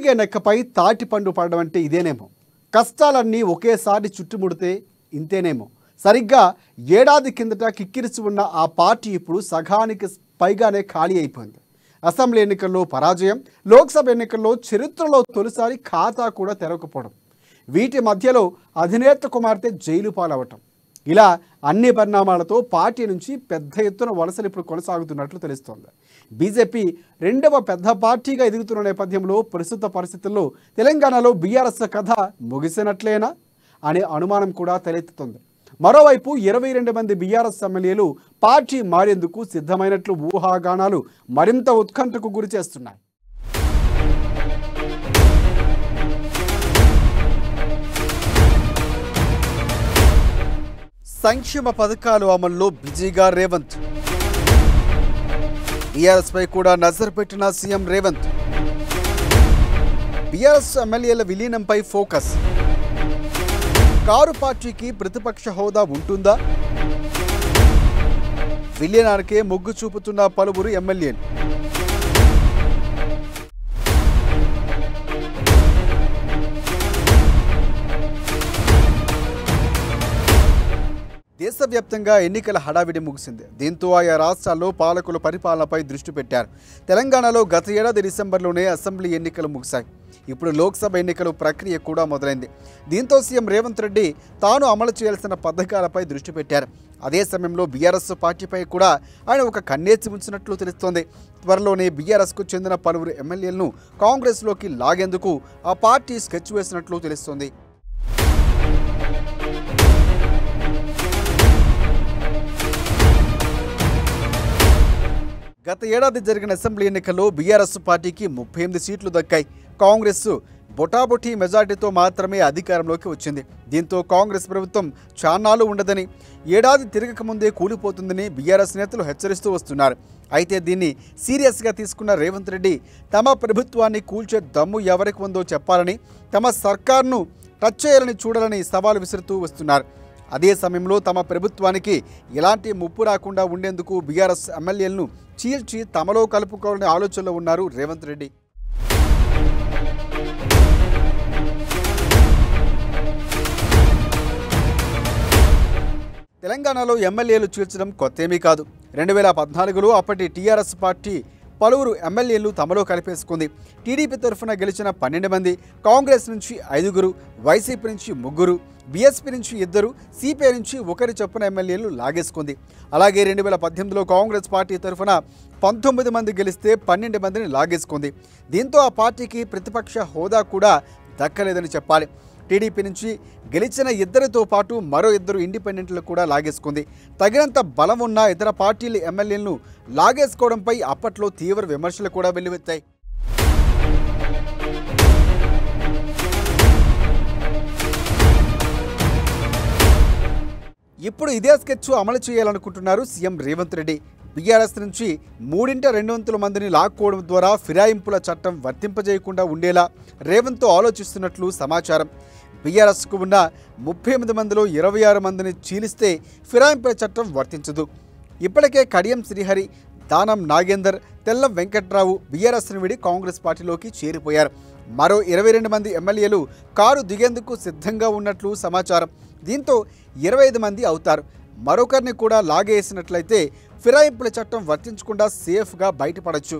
విరిగే నెక్కపై తాటిపండు పడడం అంటే ఇదేనేమో. కష్టాలన్నీ ఒకేసారి చుట్టుముడితే ఇంతేనేమో. సరిగ్గా ఏడాది కిందట కిక్కిరిసి ఉన్న ఆ పార్టీ ఇప్పుడు సగానికి పైగానే ఖాళీ అయిపోయింది. అసెంబ్లీ ఎన్నికల్లో పరాజయం, లోక్సభ ఎన్నికల్లో చరిత్రలో తొలిసారి ఖాతా కూడా తెరవకపోవడం, వీటి మధ్యలో అధినేత కుమార్తె జైలు పాలవటం, ఇలా అన్ని పరిణామాలతో పార్టీ నుంచి పెద్ద ఎత్తున వలసలు ఇప్పుడు కొనసాగుతున్నట్లు తెలుస్తోంది. బీజేపీ రెండవ పెద్ద పార్టీగా ఎదుగుతున్న నేపథ్యంలో ప్రస్తుత పరిస్థితుల్లో తెలంగాణలో బీఆర్ఎస్ కథ ముగిసినట్లేనా అనే అనుమానం కూడా తలెత్తుతుంది. మరోవైపు 22 మంది బీఆర్ఎస్ ఎమ్మెల్యేలు పార్టీ మారేందుకు సిద్ధమైనట్లు ఊహాగానాలు మరింత ఉత్కంఠకు గురి చేస్తున్నాయి. సంక్షేమ పథకాలు అమల్లో బిజీగా రేవంత్. బీఆర్ఎస్ పై కూడా నజర్ పెట్టిన సీఎం రేవంత్. బీఆర్ఎస్ ఎమ్మెల్యేల విలీనంపై ఫోకస్. కారు పార్టీకి ప్రతిపక్ష హోదా ఉంటుందా? విలీనానికే మొగ్గు చూపుతున్న పలువురు ఎమ్మెల్యేలు. దేశవ్యాప్తంగా ఎన్నికల హడావిడి ముగిసింది. దీంతో ఆయా రాష్ట్రాల్లో పాలకుల పరిపాలనపై దృష్టి పెట్టారు. తెలంగాణలో గత ఏడాది డిసెంబర్లోనే అసెంబ్లీ ఎన్నికలు ముగిశాయి. ఇప్పుడు లోక్సభ ఎన్నికల ప్రక్రియ కూడా మొదలైంది. దీంతో సీఎం రేవంత్ రెడ్డి తాను అమలు చేయాల్సిన పథకాలపై దృష్టి పెట్టారు. అదే సమయంలో బీఆర్ఎస్ పార్టీపై కూడా ఆయన ఒక కన్నేసి ఉంచినట్లు తెలుస్తోంది. త్వరలోనే బీఆర్ఎస్కు చెందిన పలువురు ఎమ్మెల్యేలను కాంగ్రెస్లోకి లాగేందుకు ఆ పార్టీ స్కెచ్ వేసినట్లు తెలుస్తోంది. గత ఏడాది జరిగిన అసెంబ్లీ ఎన్నికల్లో బీఆర్ఎస్ పార్టీకి 38 సీట్లు దక్కాయి. కాంగ్రెస్ బొటాబొటీ మెజార్టీతో మాత్రమే అధికారంలోకి వచ్చింది. దీంతో కాంగ్రెస్ ప్రభుత్వం చాన్నాళ్ళు ఉండదని, ఏడాది తిరగకముందే కూలిపోతుందని బీఆర్ఎస్ నేతలు హెచ్చరిస్తూ వస్తున్నారు. అయితే దీన్ని సీరియస్గా తీసుకున్న రేవంత్ రెడ్డి తమ ప్రభుత్వాన్ని కూల్చే దమ్ము ఎవరికి ఉందో చెప్పాలని, తమ సర్కార్ను టచ్ చేయాలని చూడాలని సవాల్ విసురుతూ వస్తున్నారు. అదే సమయంలో తమ ప్రభుత్వానికి ఎలాంటి ముప్పు రాకుండా ఉండేందుకు బీఆర్ఎస్ ఎమ్మెల్యేలను చీల్చి తమలో కలుపుకోవాలనే ఆలోచనలో ఉన్నారు రేవంత్ రెడ్డి. తెలంగాణలో ఎమ్మెల్యేలు చీల్చడం కొత్తేమీ కాదు. 2014లో అప్పటి టీఆర్ఎస్ పార్టీ పలువురు ఎమ్మెల్యేలు తమలో కలిపేసుకుంది. టీడీపీ తరఫున గెలిచిన 12 మంది, కాంగ్రెస్ నుంచి 5గురు, వైసీపీ నుంచి 3గురు, బీఎస్పీ నుంచి 2, సిపిఐ నుంచి 1 చొప్పున ఎమ్మెల్యేలు లాగేసుకుంది. అలాగే 2018లో కాంగ్రెస్ పార్టీ తరఫున 19 మంది గెలిస్తే 12 మందిని లాగేసుకుంది. దీంతో ఆ పార్టీకి ప్రతిపక్ష హోదా కూడా దక్కలేదని చెప్పాలి. టీడీపీ నుంచి గెలిచిన 2తో పాటు మరో 2 ఇండిపెండెంట్లు కూడా లాగేసుకుంది. తగినంత బలం ఉన్న ఇతర పార్టీల ఎమ్మెల్యేలను లాగేసుకోవడంపై అప్పట్లో తీవ్ర విమర్శలు కూడా వెల్లువెత్తాయి. ఇప్పుడు ఇదే స్కెచ్ అమలు చేయాలనుకుంటున్నారు సీఎం రేవంత్ రెడ్డి. బీఆర్ఎస్ నుంచి 3/2 మందిని లాక్కోవడం ద్వారా ఫిరాయింపుల చట్టం వర్తింపజేయకుండా ఉండేలా రేవంత్ ఆలోచిస్తున్నట్లు సమాచారం. బీఆర్ఎస్కు ఉన్న 38 మందిలో 26 మందిని చీలిస్తే ఫిరాయింపుల చట్టం వర్తించదు. ఇప్పటికే కడియం శ్రీహరి, దానం నాగేందర్, తెల్లం వెంకట్రావు బీఆర్ఎస్ను విడి కాంగ్రెస్ పార్టీలోకి చేరిపోయారు. మరో 22 మంది ఎమ్మెల్యేలు కారు దిగేందుకు సిద్ధంగా ఉన్నట్లు సమాచారం. దీంతో 25 మంది అవుతారు. మరొకరిని కూడా లాగేసినట్లయితే ఫిరాయింపుల చట్టం వర్తించకుండా సేఫ్గా బయటపడచ్చు.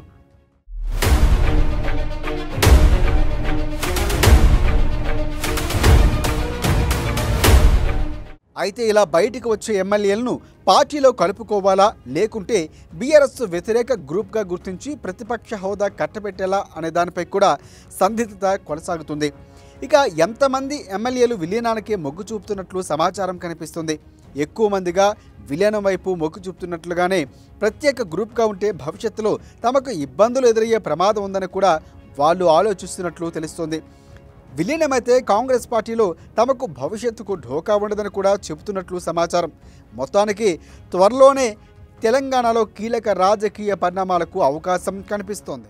అయితే ఇలా బయటికి వచ్చే ఎమ్మెల్యేలను పార్టీలో కలుపుకోవాలా, లేకుంటే బీఆర్ఎస్ వ్యతిరేక గ్రూప్గా గుర్తించి ప్రతిపక్ష హోదా కట్టబెట్టేలా అనే దానిపై కూడా సందిగ్ధత కొనసాగుతుంది. ఇక ఎంతమంది ఎమ్మెల్యేలు విలీనానికే మొగ్గు చూపుతున్నట్లు సమాచారం కనిపిస్తుంది. ఎక్కువ మందిగా విలీనం వైపు మొగ్గు చూపుతున్నట్లుగానే ప్రత్యేక గ్రూప్గా ఉంటే భవిష్యత్తులో తమకు ఇబ్బందులు ఎదురయ్యే ప్రమాదం ఉందని కూడా వాళ్ళు ఆలోచిస్తున్నట్లు తెలుస్తోంది. విలీనమైతే కాంగ్రెస్ పార్టీలో తమకు భవిష్యత్తుకు ఢోకా ఉండదని కూడా చెబుతున్నట్లు సమాచారం. మొత్తానికి త్వరలోనే తెలంగాణలో కీలక రాజకీయ పరిణామాలకు అవకాశం కనిపిస్తోంది.